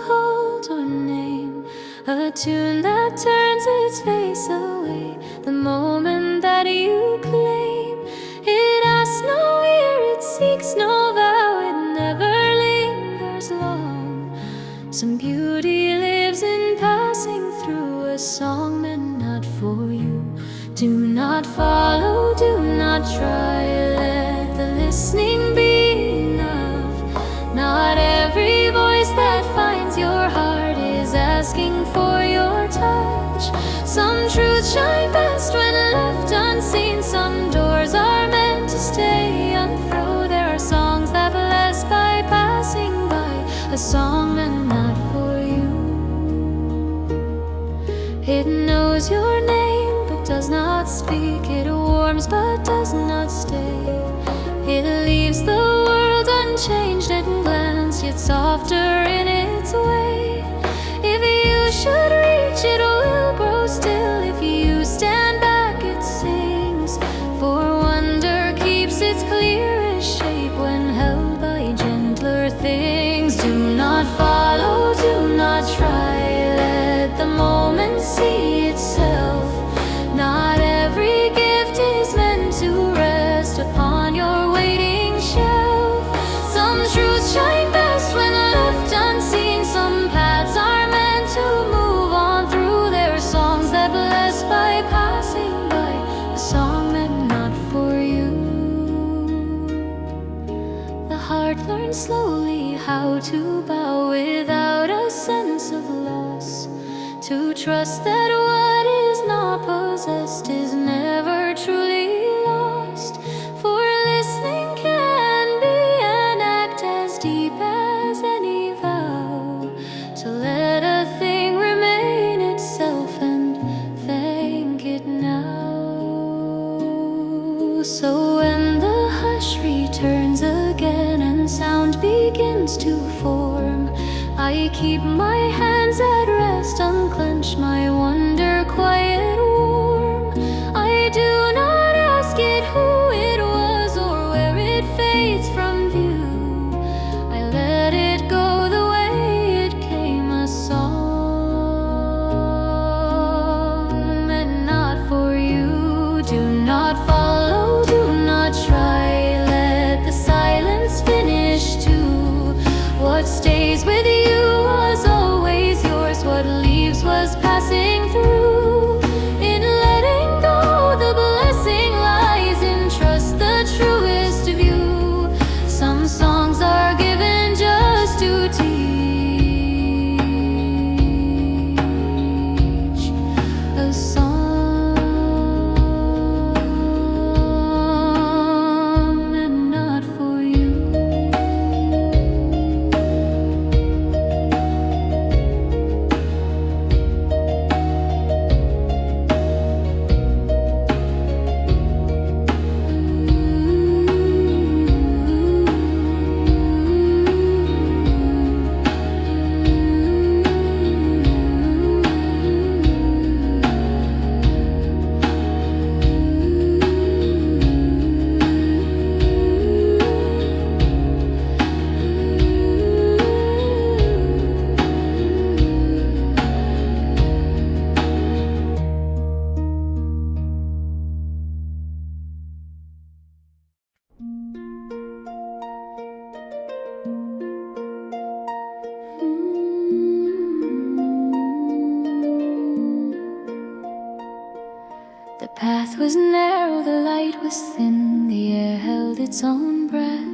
hold or name, a tune that turns its face away the moment that you claim. It asks no ear, it seeks no vow, it never lingers long. Some beauty lives in passing through a song meant not for you. Do not follow, do not try, let the listening be enough. Not every voice that finds your heart is asking for your touch. Some truths shine best when left unseen, some doors are meant to stay unthrown. There are songs that bless by passing by, a song meant not for you. It knows your name but does not speak, it warms but does not stay. It leaves the world unchanged at glance, yet softer in its way. If you should reach, it will grow still. If you stand back, it sings. For wonder keeps its clearest shape when held by gentler things. Do not follow, do not try, let the moment see itself. Not every gift is meant to rest upon your waiting shelf. Some truths shine best when left unseen, some paths are meant to move on through. There are songs that bless by passing by, a song meant not for you. The heart learns slowly how to bow without a sense of loss, to trust that what is not possessed is never truly lost. For listening can be an act as deep as any vow, to let a thing remain itself and thank it now. So when the hush returns again and sound begins to form, I keep my hands at rest, unclench my wonder quiet warm. I do not ask it who it was or where it fades from view. I let it go the way it came, a song meant not for you. Do not follow, do not try, let the silence finish too. What stays with you was always yours, what leaves was passing through. In letting go, the blessing lies in trust, the truest of you. Some songs are given just to teach, a song and not for you. The path was narrow, the light was thin, the air held its own breath.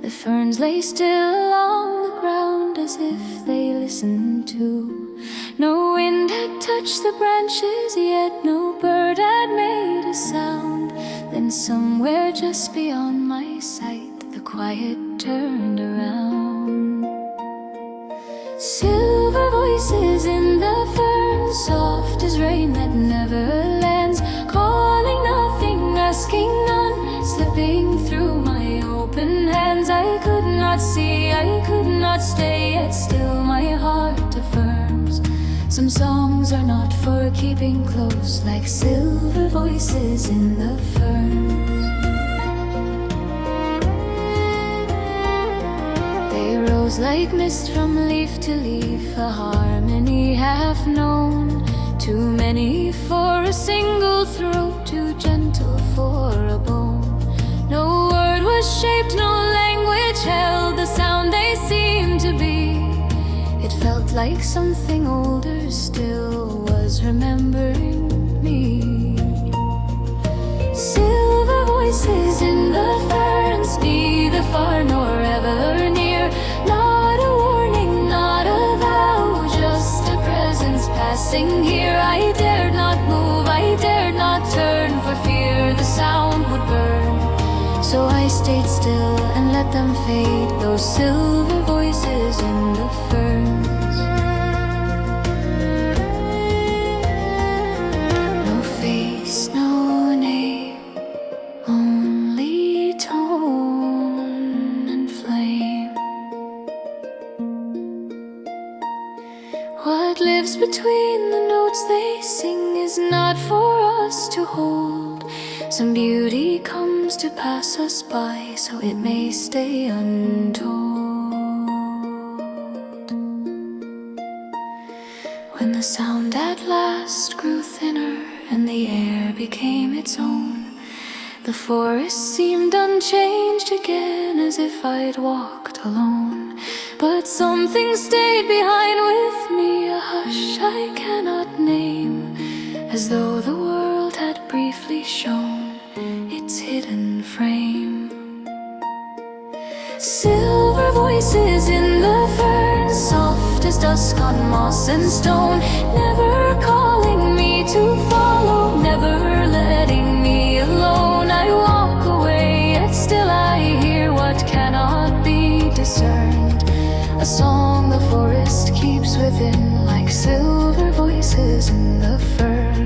The ferns lay still along the ground as if they listened too. No wind had touched the branches yet, no bird had made a sound. Then somewhere just beyond my sight, the quiet turned around. Silver voices in the ferns, soft as rain that never lands, calling nothing, asking none, slipping through my open hands. I could not see, I could not stay, yet still my heart affirms. Some songs are not for keeping close, like silver voices in the ferns. They rose echoes like mist from leaf to leaf, a harmony half known. Too many for a single throat, too gentle for a bone. No word was shaped, no language held the sound they seemed to be. It felt like something older still was remembering me. Silver voices in the ferns, neither far nor ever near. Not a warning, not a vow, just a presence passing here. I dared not move, I dared not turn, for fear the sound would burn. So I stayed still and let them fade, those silver voices in the ferns. No face, no name, only tone and flame. What lives between the notes they sing is not for us to hold. Some beauty comes to pass us by, so it may stay untold. When the sound at last grew thinner and the air became its own, the forest seemed unchanged again, as if I'd walked alone. But something stayed behind with me, a hush I cannot name, as though the world had briefly shown its hidden frame. Silver voices in the ferns, soft as dusk on moss and stone, never calling me to follow, never letting me alone. I walk away, yet still I hear what cannot be discerned, a song the forest keeps within, like silver voices in the ferns.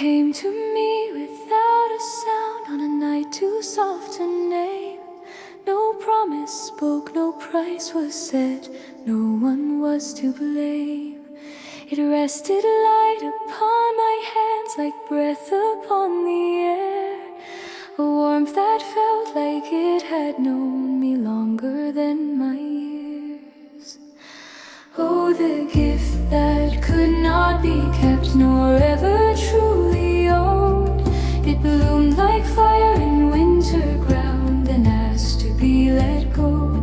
Came to me without a sound on a night too soft to name. No promise spoke, no price was set, no one was to blame. It rested light upon my hands like breath upon the air, a warmth that felt like it had known me longer than my years. Oh, the gift that could not be kept nor ever truly owned. It bloomed like fire in winter ground and asked to be let go.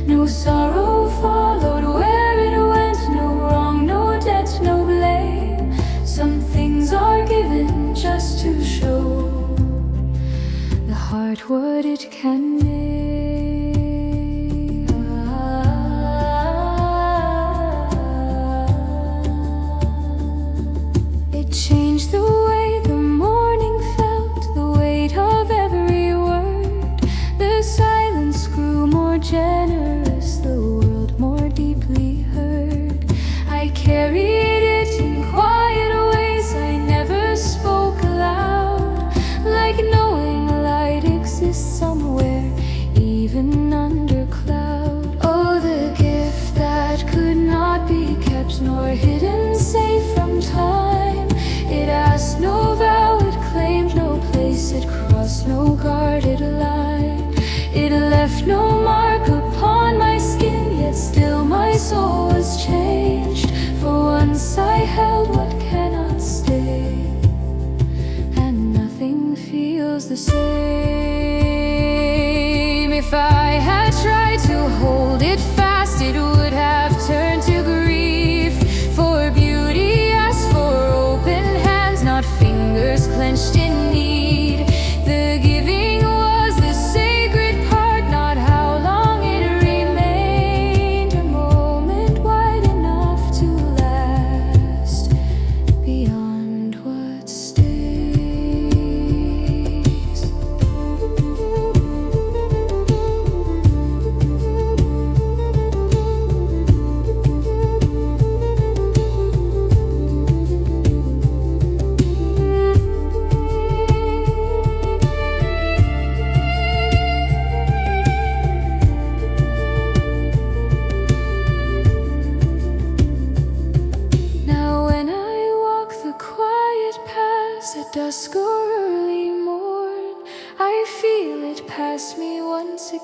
No sorrow followed where it went, no wrong, no debt, no blame. Some things are given just to show the heart what it can make. It changed the way the morning felt, the weight of every word. The silence grew more generous, the world more deeply heard. I carried it in quiet ways I never spoke aloud, like knowing light exists somewhere, even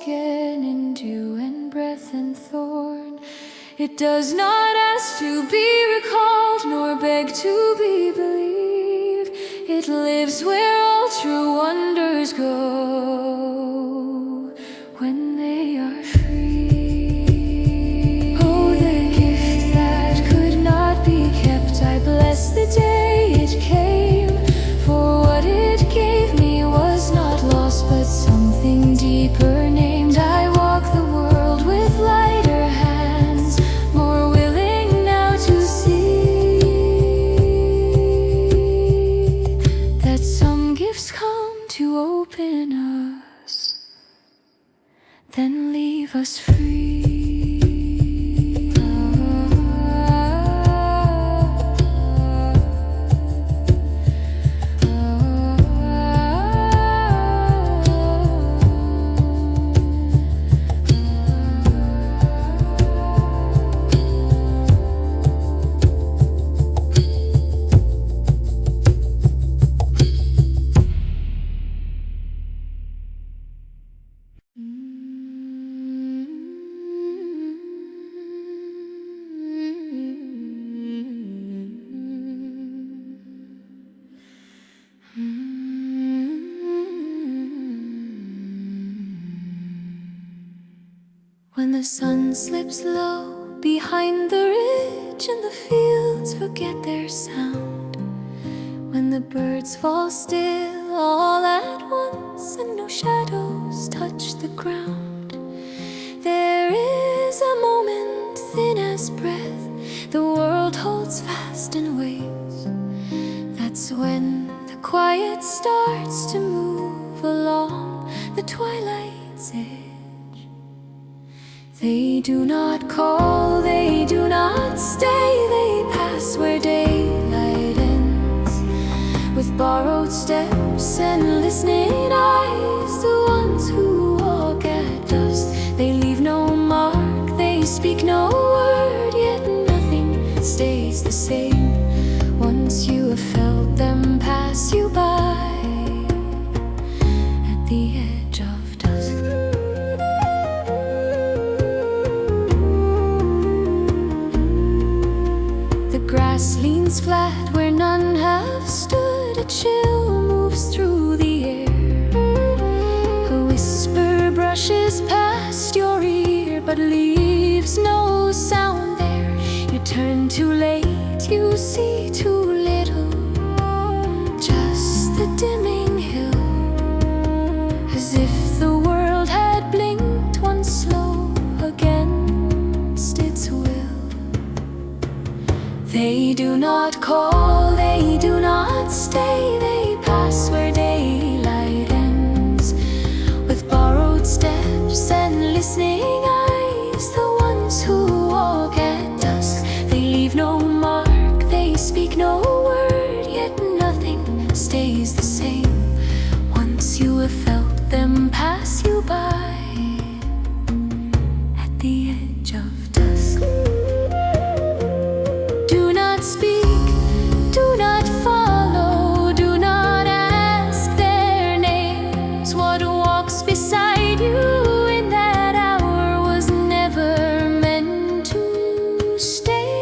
skin in dew and breath and thorn. It does not ask to be recalled, nor beg to be believed. It lives where all true wonders go when they are free. Oh, the gift that could not be kept, I bless the day it came. For what it gave me was not lost, but something deeper named. I walk the world with lighter hands, more willing now to see that some gifts come to open us, then leave us free. When the sun slips low behind the ridge and the fields forget their sound, when the birds fall still all at once and no shadows touch the ground, there is a moment thin as breath, the world holds fast and waits. That's when the quiet starts to move along the twilight's edge. They do not call, they do not stay, they pass where daylight ends. With borrowed steps and listening eyes, the ones who walk at dusk, they leave no mark, they speak no word, yet nothing stays the same. Once you have felt them pass you by at the edge of dusk. The grass leans flat where none have stood, a chill moves through the air. A whisper brushes past your ear, but leaves no sound there. You turn too late, you see too little, just the dimming hill, as if the world had blinked once slow against its will. They do not call, they do not stay, they pass where daylight ends. With borrowed steps and listening eyes, the ones who walk at dusk, they leave no mark, they speak no word, yet nothing stays the same. Once you have felt them pass you by at the edge of dusk. Do not speak, do not follow, do not ask their names. What walks beside you in that hour was never meant to stay.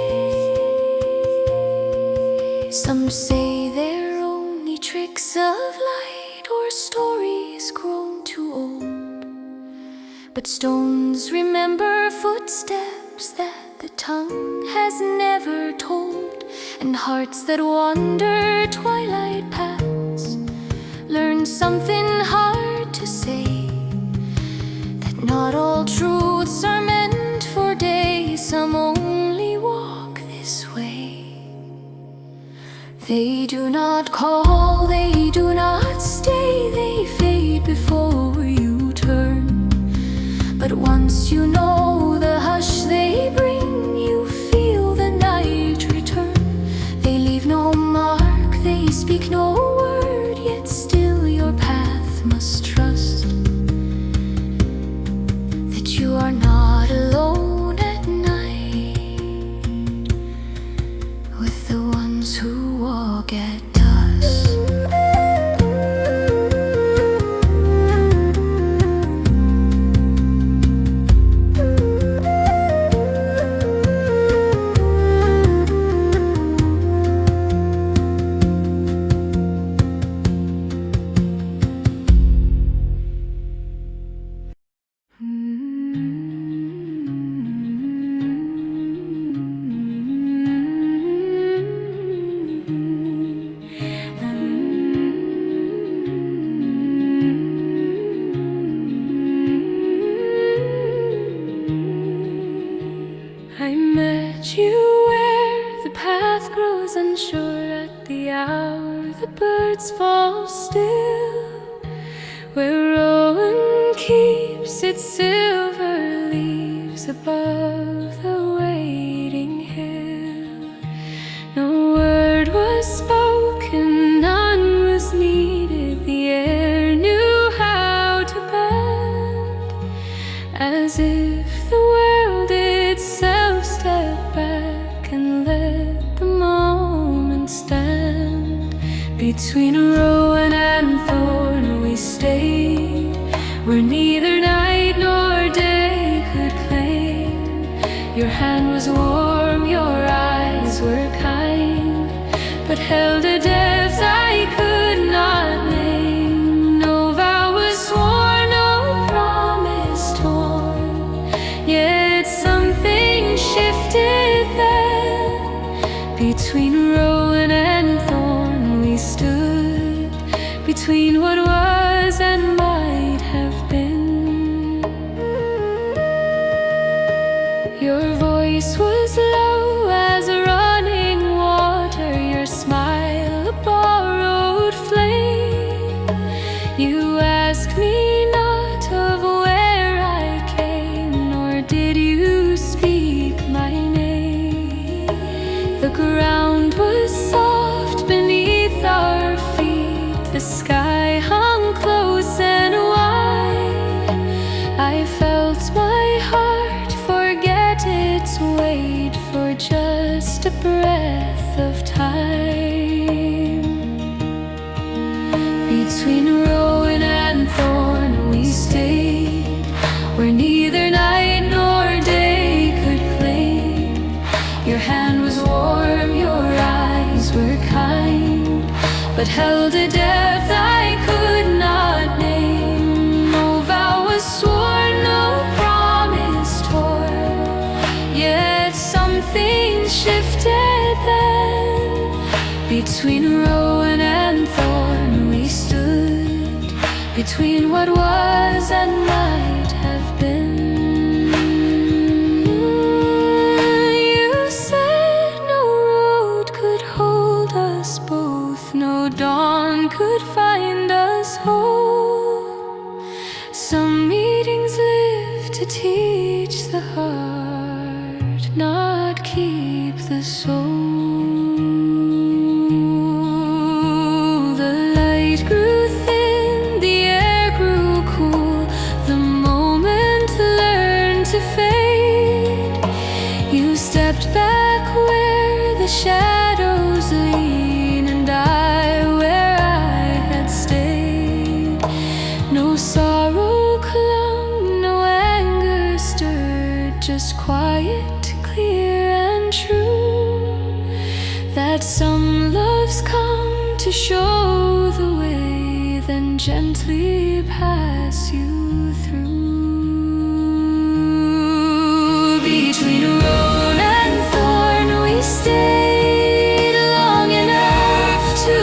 Some say they're only tricks of light or stories grown too old, but stones remember footsteps that the tongue has never told, and hearts that wander twilight paths learn something hard to say, that not all truths are meant for day, some only walk this way. They do not call, they do not stay, they fade before you turn, but once you know the hush they bring, you feel the night return. They leave no mark, they speak no word, yet still your path must trust that you are not alone at night with the ones who walk at dusk. I met you where the path grows unsure at the hour the birds fall still, where Rowan keeps its silver leaves above the waiting hill. No word was spoken, none was needed. The air knew how to bend, as if the world itself stepped back and let the moment stand. Between Rowan and thorn we stayed, where neither night nor day could claim. Your hand was warm, your eyes were kind, but held a depth I could not name. No vow was sworn, no promise torn, yet something shifted then. Between Rowan and thorn we stood, between what was and might have been. Your voice was low as a running water, your smile a borrowed flame. You asked me not of where I came, nor did you speak my name. The ground was soft beneath our feet, the sky hung close and wide. I felt my heart forget its weight for just a breath of time. Between Rowan and thorn we stayed, where neither night nor day could claim. Your hand was warm, your eyes were kind, but held a depth I could not name. No vow was sworn, no promise torn, yet something shifted then. Between Rowan and thorn we stood, between what was and might have been. You said no road could hold us both, no dawn could find us whole. Some meetings live to teach the heart, not keep the soul. The light grew thin, the air grew cool, the moment learned to fade. You stepped back where the shadows lean, and I where I had stayed. No sorrow clung, no anger stirred, just quiet, clear and true, that some loves come to show the way, then gently pass you through. Between rowan and thorn we stayed long enough to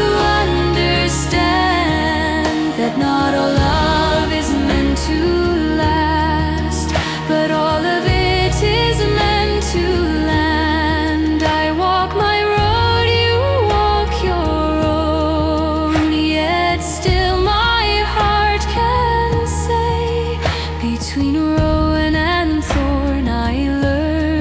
understand that not all love is meant to last, but all of it is meant to land. I walk my road, you walk your own, yet still my heart can say, between rowan and thorn I learned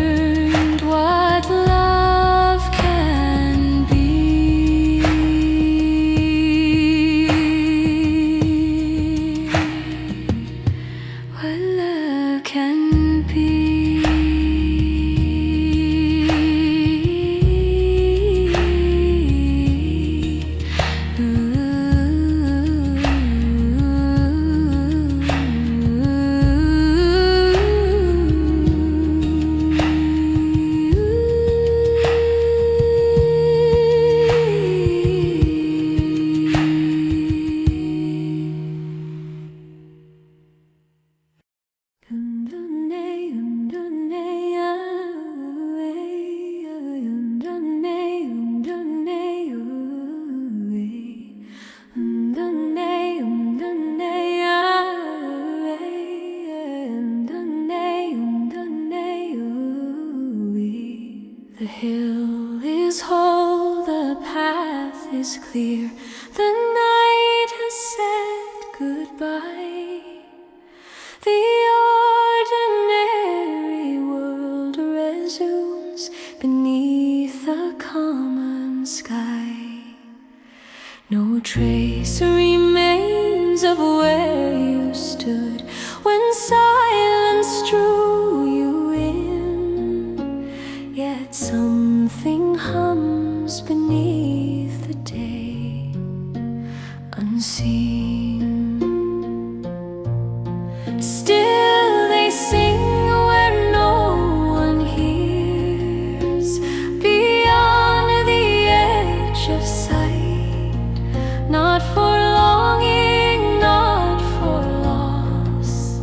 The hill is whole, the path is clear, the night has said goodbye. The ordinary world resumes beneath a common sky. No trace remains of where you stood when silence drew you in. Yet something hums beneath the day, unseen. Still they sing where no one hears, beyond the edge of sight. Not for longing, not for loss,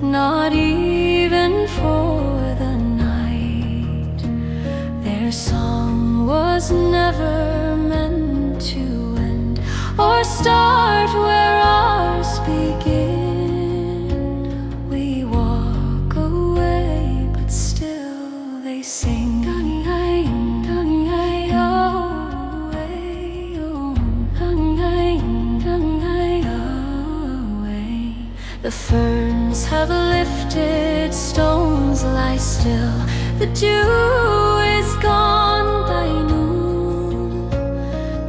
not even for the night. Their song was never meant to end or start where ours begin. We walk away, but still they sing. The ferns have lifted, stones lie still. The dew is gone by noon.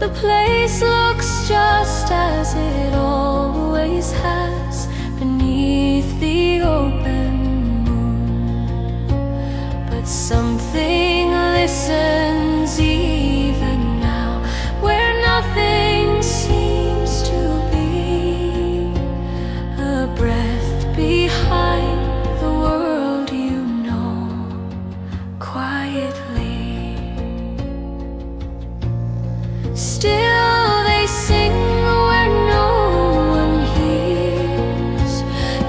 The place looks just as it always has beneath the open moon. But something listens even now, where nothing seems to be. A breath behind the world you know, quietly. Still they sing where no one hears,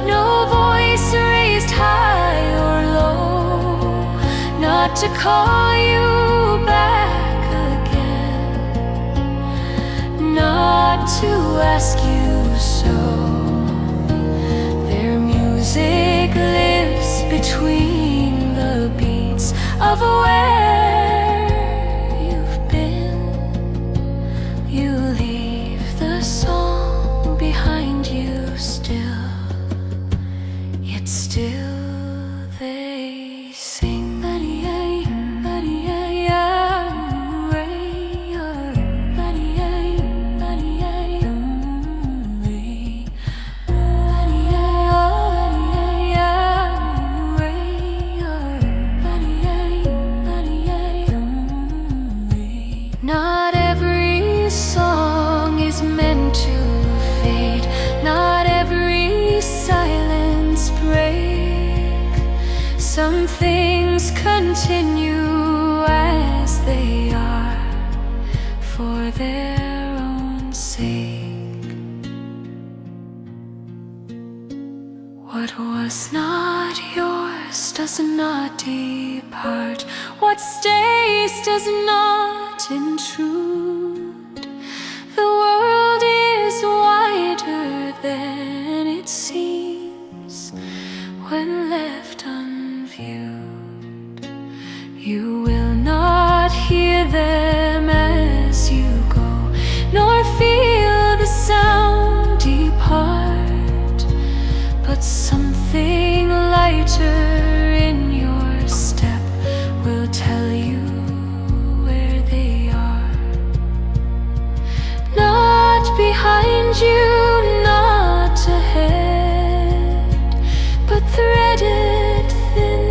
no voice raised high or low, not to call you back again, not to ask you so. Music lives between the beats of where you've been. You leave the song behind you still, yet still they sing. Not every song is meant to fade, not every silence break. Some things continue as they are for their own sake. What was not yours does not depart, what stays does not intrude. The world is wider than it seems when left unviewed. You will not hear them as you go, nor feel the sound depart, but something lighter in your step will tell you where they are. Not behind you, not ahead, but threaded thin,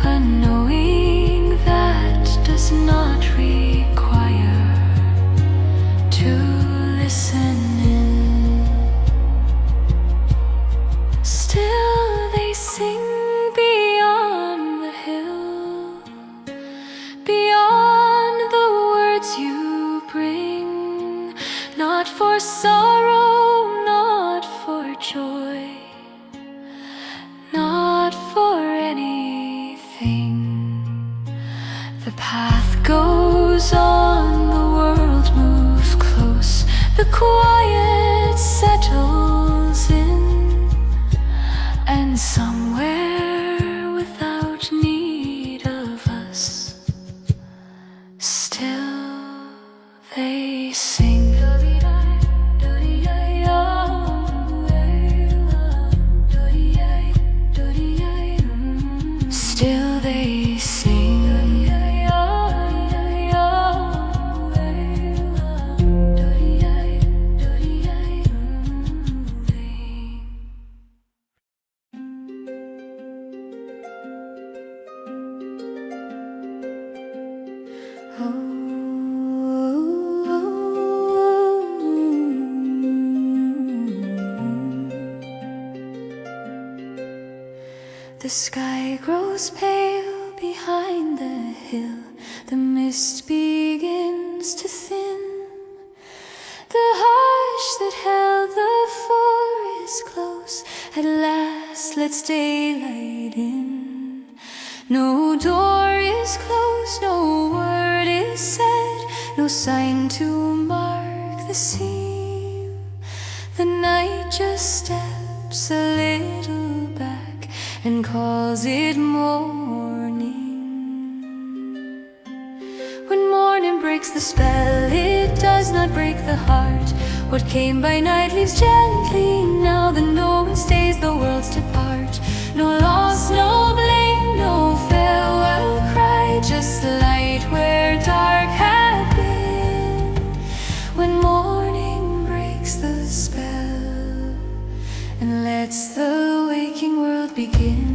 a knowing that does not require to listen in. Still they sing beyond the hill, beyond the words you bring, not for sorrow, not for joy, not for anything. The path goes on, the world moves close, the quiet settles in, and somewhere without need The sky grows pale behind the hill, the mist begins to thin. The hush that held the forest close at last lets daylight in. No door is closed, no word is said, no sign to mark the seam. The night just steps a little back and calls it morning. When morning breaks the spell, it does not break the heart. What came by night leaves gently. Now that no one stays, the worlds depart. No loss, no blame, no farewell cry, just light where dark had been. When morning breaks the spell and lets the waking world begin.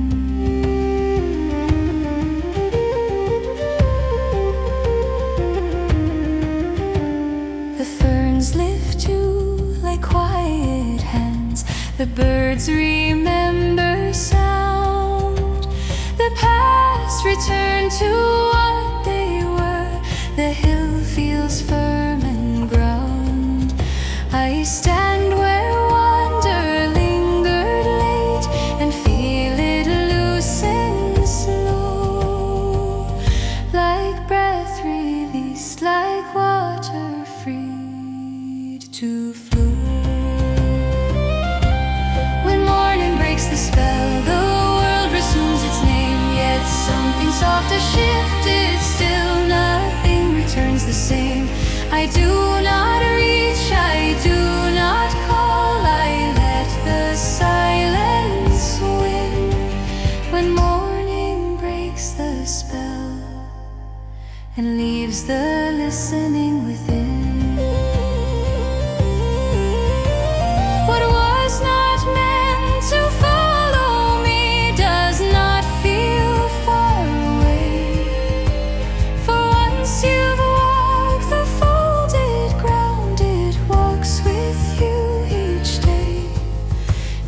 The ferns lift too like quiet hands. The birds remember sound. The past return to what they were. The hill feels firm and ground. I stand where wonder lingered late and feel it loosen slow, like breath released, like water freed to flow. When morning breaks the spell, the world resumes its name. Yet something softer shifted, still nothing returns the same. I do not reach, I do not call, I let the silence win. When morning breaks the spell and leaves the listening within. What was not meant to follow me does not feel far away. For once you've walked the folded ground, it walks with you each day.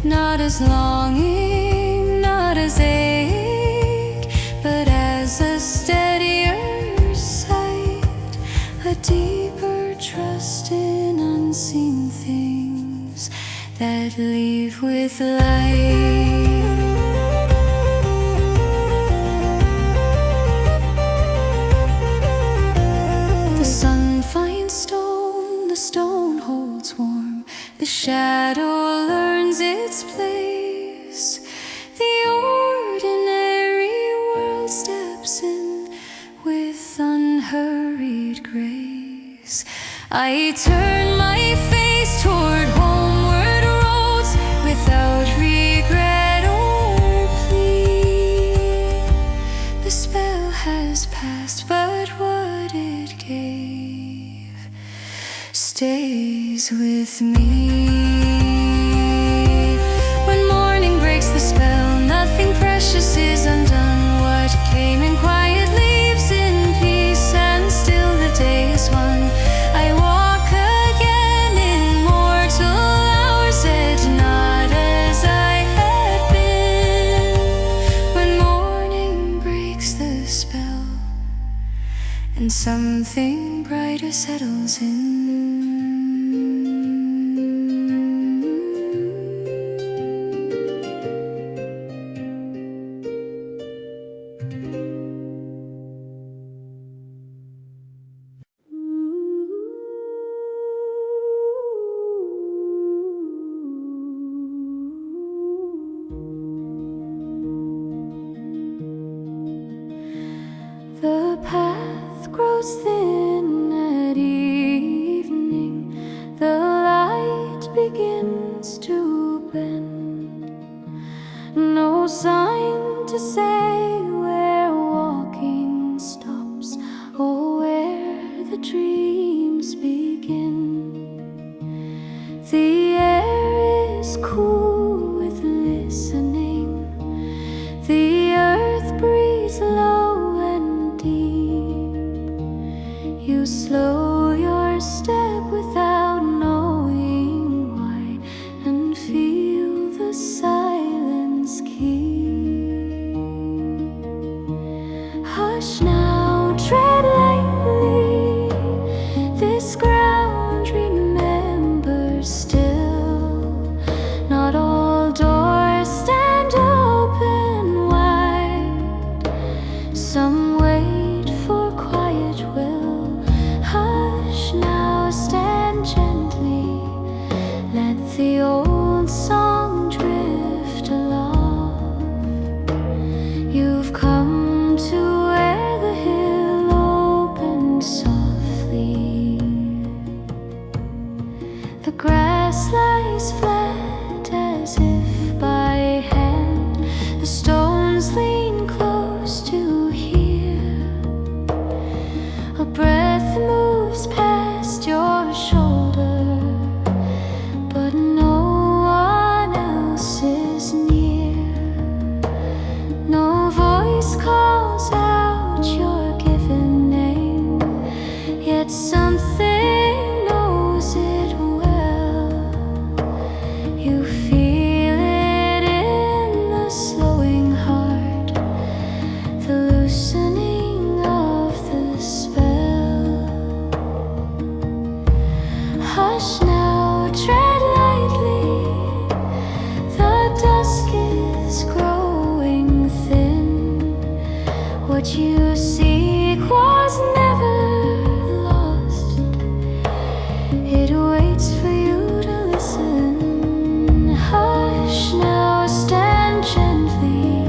Not as longing, not as ache, but as a steadier sight, a deeper trust in unseen things that leave with light. The sun finds stone, the stone holds warm. The shadow learns its place. The ordinary world steps in with unhurried grace. I turn my face toward homeward roads without regret or plea. The spell has passed, but what it gave stays with me. When morning breaks the spell, nothing precious is undone. What came in quiet leaves in peace, and still the day is one. I walk again in mortal hours, yet not as I had been. When morning breaks the spell and something brighter settles in. The path grows thin at evening. The light begins to bend. No sign to say where walking stops or where the dreams begin. The air is cool with listening. The earth breathes low and deep. You slow your step without knowing why, and feel the silence keep. you seek was never lost. It waits for you to listen. Hush now, stand gently.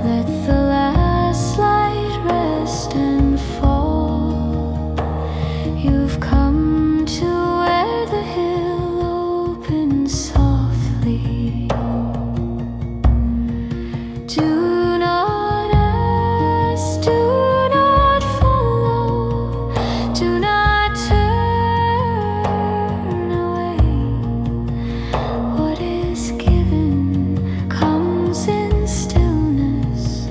Let the last light rest and fall. You've come to where the hill opens softly. Do not ask, do not follow, do not turn away. What is given comes in stillness.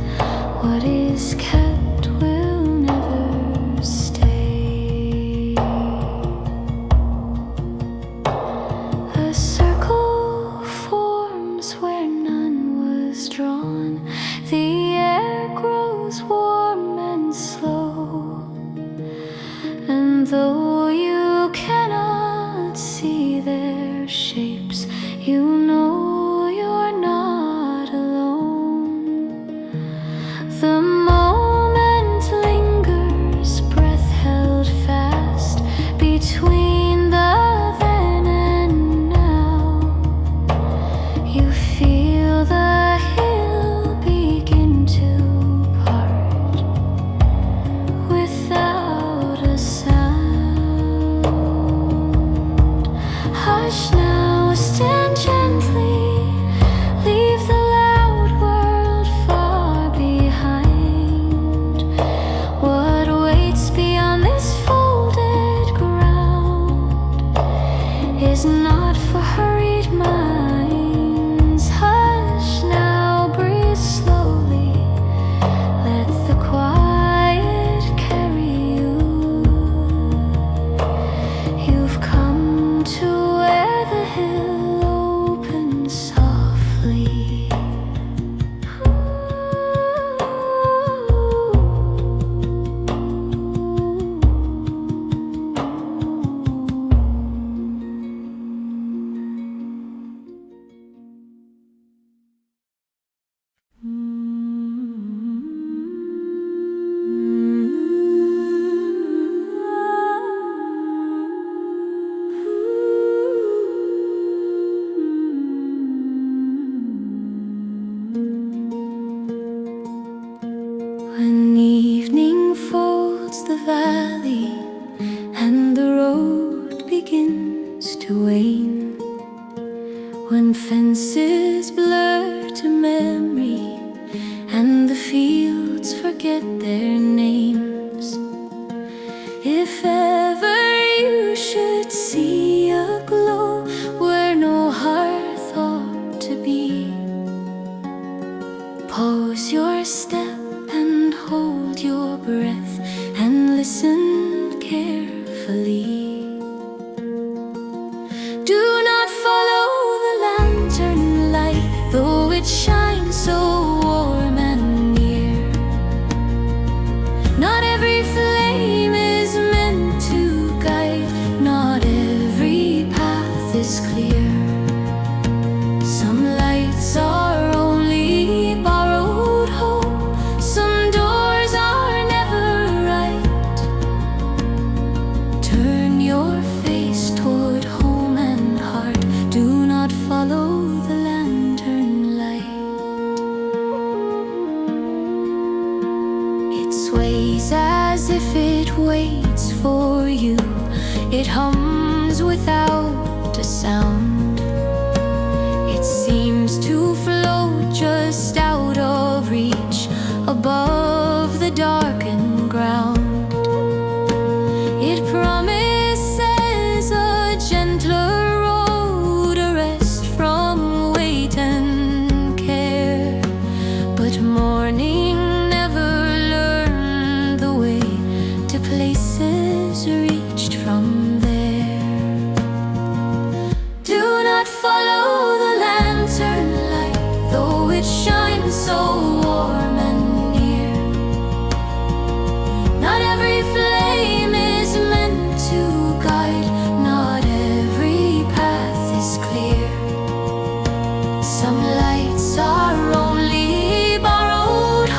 What is kept will never stay. A circle forms where none was drawn. The air grows warm and slow. And though you cannot see their shapes, you know you're not alone. The moment lingers, breath held fast between the then and now. You feel the hill begin to part without a sound. Hush now, stand gently. Leave the loud world far behind. What waits beyond this folded ground is not for hurried minds. Hush now, breathe slowly. Let the quiet carry you. You've come to where the hill opens softly. When evening folds the valley and the road begins to wane, when fences blur to memory and the fields forget their names, if ever you should see a glow where no hearth ought to be, pause your step and hold your breath and listen carefully. Do not follow the lantern light, though it shines so warm and near. Not every flame is meant to guide, not every path is clear. Some lights are only borrowed hope, some doors are never right. Turn your face toward home and heart, do not follow the lantern light. It sways as if it waits for you, it hums without a sound. It seems to float just out of reach, above the darkened ground. It promises a gentler road, a rest from weight and care. But morning never learned the way to places reached from there. Do not follow the lantern light, though it shines so warm and near. Not every flame is meant to guide, not every path is clear. Some lights are only borrowed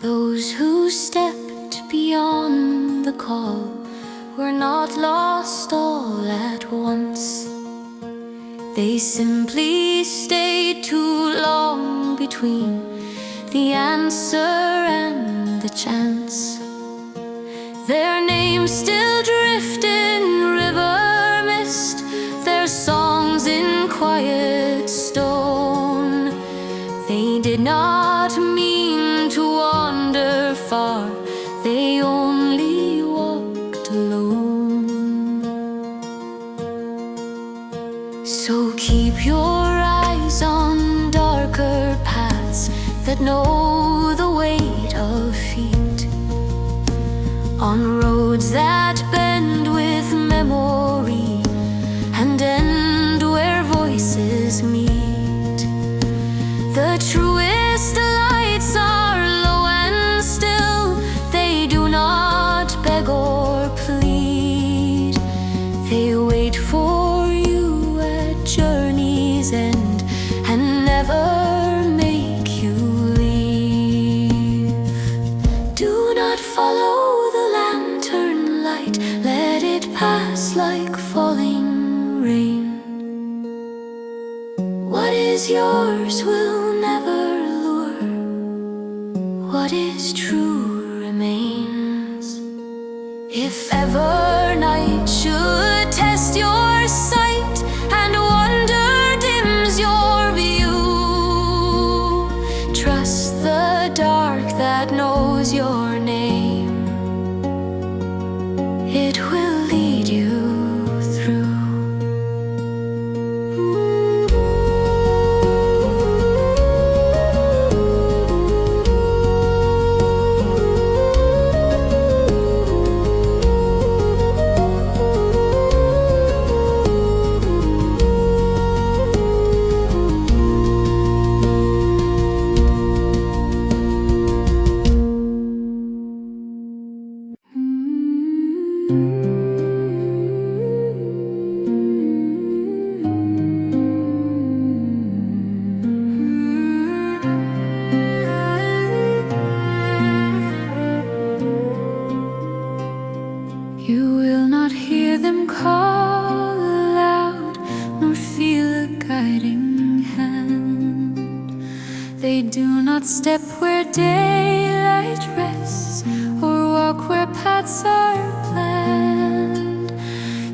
Those who stepped beyond the call were not lost all at once. They simply stayed too long between the answer and the chance. Their names still drift in river mist, their songs in quiet stone. They did not mean to wander far, they only walked alone. So keep your eyes on darker paths that know the weight of feet, on roads that bend with memory and end where voices meet. The truest lights are low and still, they do not beg or plead. They wait for you at journey's end and never make you leave. Do not follow the lantern light, let it pass like falling rain. What is yours will never lure, what is true remains. If ever night should test your sight and wonder dims your view, trust the dark that knows your name, it will lead you through. You will not hear them call aloud, nor feel a guiding hand. They do not step where daylight rests, or walk where paths are planned.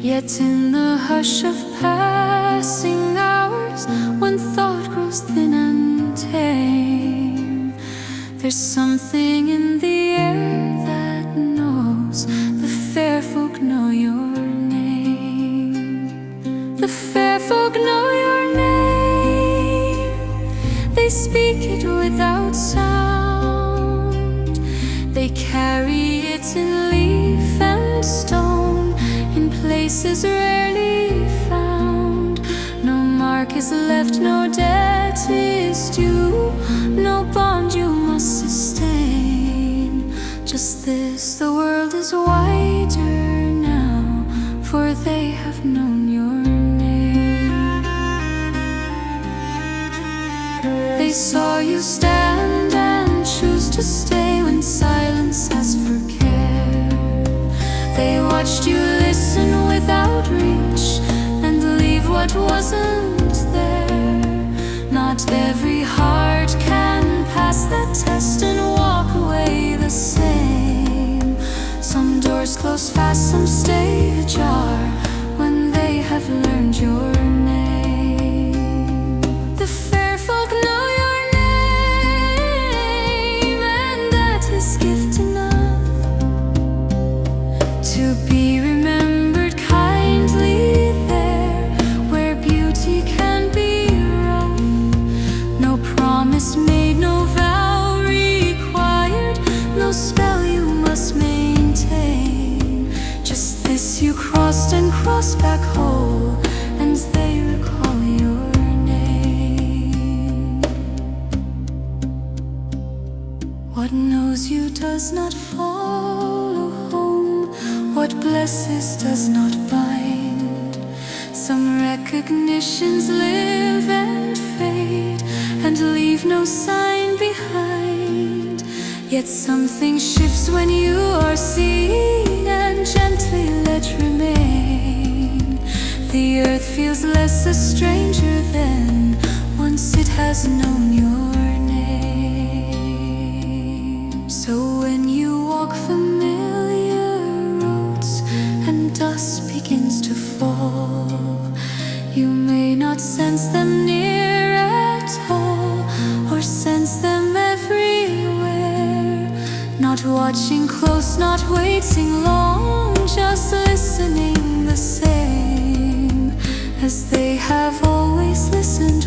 Yet in the hush of passing hours, when thought grows thin and tame, there's something in the air that knows. The fair folk know your name. The fair folk know your name. They speak it without sound. They carry it in leaf and stone, in places rarely found. No mark is left, no debt is due, no bond you must sustain. Just this, the world is wider now, for they have known your name. They saw you stand and choose to stay when silence asks for care. They watched you listen without reach and leave what wasn't there. Not every heart can pass that test and walk away the same. Some doors close fast, some stay ajar when they have learned your name. The fair folk know your name, and that is gift enough to be remembered kindly there, where beauty can be rough. No promise made, no vow required, no spell you must maintain. Just this, you crossed and crossed back whole, and they recall your name. What knows you does not follow home, what blesses does not bind. Some recognitions live and fade and leave no sign behind. Yet something shifts when you are seen and gently let remain. The earth feels less a stranger than once it has known your name. So when you walk familiar roads and dust begins to fall, you may not sense them near at all, or sense them everywhere. Not watching close, not waiting long, just listening the same as they have always listened.